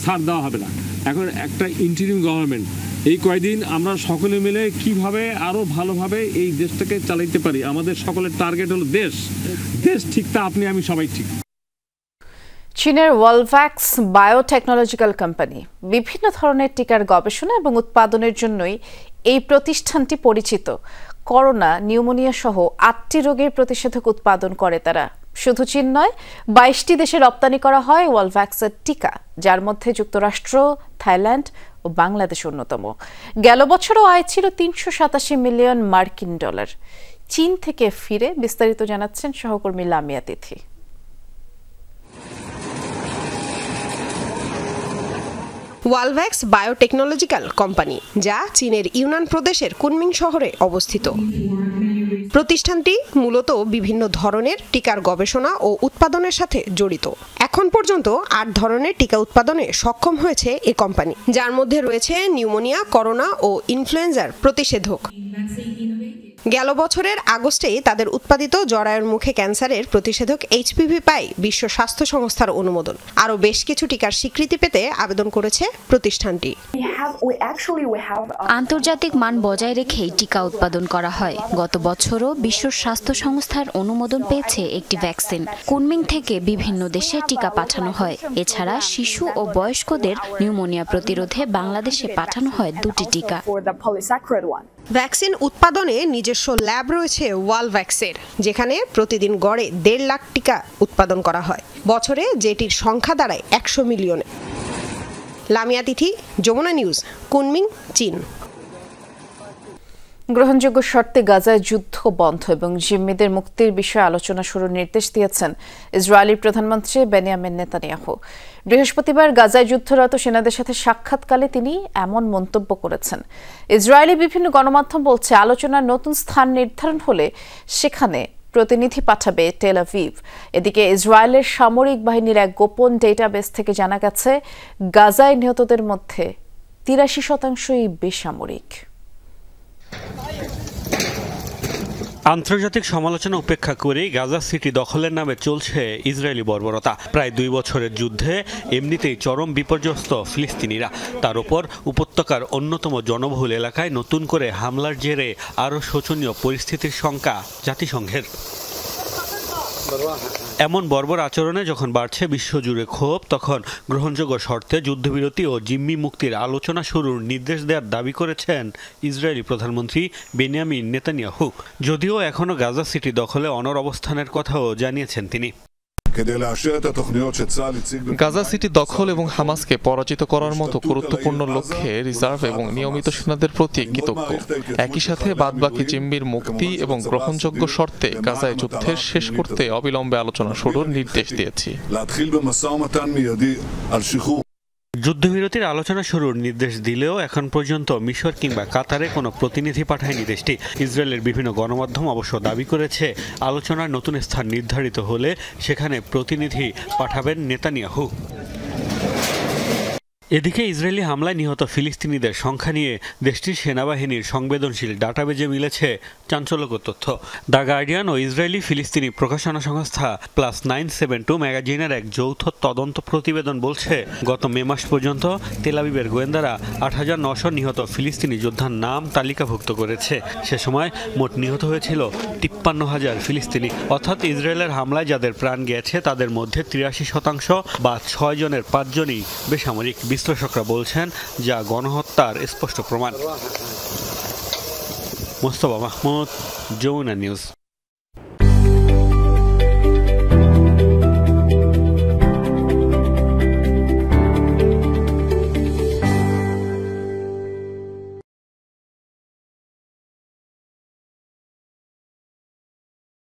ছাড় দেওয়া হবে না। এখন একটা ইন্টারিম গভর্নমেন্ট, এই কয়দিন আমরা সকলে মিলে কিভাবে আরো ভালোভাবে এই দেশটাকে চালাইতে পারি। আমাদের সকলের টার্গেট হলো দেশ ঠিক, তা আপনি আমি সবাই ঠিক। চীনের ওয়ালভ্যাক্স বায়োটেকনোলজিক্যাল কোম্পানি বিভিন্ন ধরনের টিকার গবেষণা এবং উৎপাদনের জন্যই এই প্রতিষ্ঠানটি পরিচিত। করোনা, নিউমোনিয়া সহ 8টি রোগের প্রতিষেধক উৎপাদন করে তারা। শুধু চীন নয়, 22টি দেশে রপ্তানি করা হয় ওয়ালভ্যাক্সের টিকা, যার মধ্যে যুক্তরাষ্ট্র, থাইল্যান্ড ও বাংলাদেশ অন্যতম। গেল বছরও আয় ছিল 387 মিলিয়ন মার্কিন ডলার। চীন থেকে ফিরে বিস্তারিত জানাচ্ছেন সহকর্মী লামিয়া তিথি। ওয়ালভ্যাক্স বায়োটেকনোলজিক্যাল কোম্পানি, যা চীনের ইউনান প্রদেশের কুনমিং শহরে অবস্থিত। প্রতিষ্ঠানটি মূলত বিভিন্ন ধরনের টিকার গবেষণা ও উৎপাদনের সাথে জড়িত। এখন পর্যন্ত 8 ধরনের টিকা উৎপাদনে সক্ষম হয়েছে এই কোম্পানি, যার মধ্যে রয়েছে নিউমোনিয়া, করোনা ও ইনফ্লুয়েঞ্জার প্রতিষেধক। গেল বছরের আগস্টেই তাদের উৎপাদিত জরায়ুর মুখে ক্যান্সারের প্রতিষেধক HPV পায় বিশ্ব স্বাস্থ্য সংস্থার অনুমোদন। আরও বেশ কিছু টিকার স্বীকৃতি পেতে আবেদন করেছে প্রতিষ্ঠানটি। আন্তর্জাতিক মান বজায় রেখেই টিকা উৎপাদন করা হয়। গত বছরও বিশ্ব স্বাস্থ্য সংস্থার অনুমোদন পেয়েছে একটি ভ্যাকসিন। কুনমিং থেকে বিভিন্ন দেশে টিকা পাঠানো হয়। এছাড়া শিশু ও বয়স্কদের নিউমোনিয়া প্রতিরোধে বাংলাদেশে পাঠানো হয় 2টি টিকা। ভ্যাকসিন উৎপাদনে নিজস্ব ল্যাব রয়েছে ওয়ালভ্যাক্সের, যেখানে প্রতিদিন গড়ে 1.5 লাখ টিকা উৎপাদন করা হয়। বছরে যেটির সংখ্যা দাঁড়ায় 100 মিলিয়নে। লামিয়া তিথি, যমুনা নিউজ, কুনমিং, চীন। গ্রহণযোগ্য শর্তে গাজায় যুদ্ধ বন্ধ এবং জিম্মিদের মুক্তির বিষয়ে আলোচনা শুরুর নির্দেশ দিয়েছেন ইসরায়েলি প্রধানমন্ত্রী বেনিয়ামিন নেতানিয়াহু। বৃহস্পতিবার গাজায় যুদ্ধরত সেনাদের সাথে সাক্ষাৎকালে তিনি এমন মন্তব্য করেছেন। ইসরায়েলি বিভিন্ন গণমাধ্যম বলছে, আলোচনার নতুন স্থান নির্ধারণ হলে সেখানে প্রতিনিধি পাঠাবে টেল আভিভ। এদিকে ইসরায়েলের সামরিক বাহিনীর এক গোপন ডেটাবেস থেকে জানা গেছে, গাজায় নিহতদের মধ্যে 83% বেসামরিক। আন্তর্জাতিক সমালোচনা উপেক্ষা করে গাজা সিটি দখলের নামে চলছে ইসরায়েলি বর্বরতা। প্রায় 2 বছরের যুদ্ধে এমনিতেই চরম বিপর্যস্ত ফিলিস্তিনিরা, তার উপর উপত্যকার অন্যতম জনবহুল এলাকায় নতুন করে হামলার জেরে আরও শোচনীয় পরিস্থিতির শঙ্কা জাতিসংঘের। এমন বর্বর আচরণে যখন বাড়ছে বিশ্বজুড়ে ক্ষোভ, তখন গ্রহণযোগ্য শর্তে যুদ্ধবিরতি ও জিম্মি মুক্তির আলোচনা শুরুর নির্দেশ দেওয়ার দাবি করেছেন ইসরায়েলি প্রধানমন্ত্রী বেনিয়ামিন নেতানিয়াহু। যদিও এখনও গাজা সিটি দখলে অনড় অবস্থানের কথাও জানিয়েছেন তিনি। গাজা সিটি দখল এবং হামাসকে পরাজিত করার মতো গুরুত্বপূর্ণ লক্ষ্যে রিজার্ভ এবং নিয়মিত সেনাদের প্রতি কৃতজ্ঞ। একই সাথে বাদবাকি জিম্মির মুক্তি এবং গ্রহণযোগ্য শর্তে গাজায় যুদ্ধের শেষ করতে অবিলম্বে আলোচনা শুরুর নির্দেশ দিয়েছি। যুদ্ধবিরতির আলোচনা শুরুর নির্দেশ দিলেও এখন পর্যন্ত মিশর কিংবা কাতারে কোনো প্রতিনিধি পাঠায়নি দেশটি। ইসরায়েলের বিভিন্ন গণমাধ্যম অবশ্য দাবি করেছে, আলোচনার নতুন স্থান নির্ধারিত হলে সেখানে প্রতিনিধি পাঠাবেন নেতানিয়াহু। এদিকে ইসরায়েলি হামলায় নিহত ফিলিস্তিনিদের সংখ্যা নিয়ে দেশটির সেনাবাহিনীর সংবেদনশীল ডাটাবেজে মিলেছে চাঞ্চল্যকর তথ্য। দ্য গার্ডিয়ান ও ইসরায়েলি ফিলিস্তিনি প্রকাশনা সংস্থা +972 ম্যাগাজিনের এক যৌথ তদন্ত প্রতিবেদন বলছে, গত মে মাস পর্যন্ত তেল আবিবের গোয়েন্দারা 8,900 নিহত ফিলিস্তিনি যোদ্ধার নাম তালিকাভুক্ত করেছে। সে সময় মোট নিহত হয়েছিল 53,000 ফিলিস্তিনি। অর্থাৎ ইসরায়েলের হামলায় যাদের প্রাণ গেছে তাদের মধ্যে 83% বা 6 জনের 5 জনই বেসামরিক। বিশ্লেষকরা বলছেন, যা গণহত্যার স্পষ্ট প্রমাণ। মোস্তফা মাহমুদ, যমুনা নিউজ।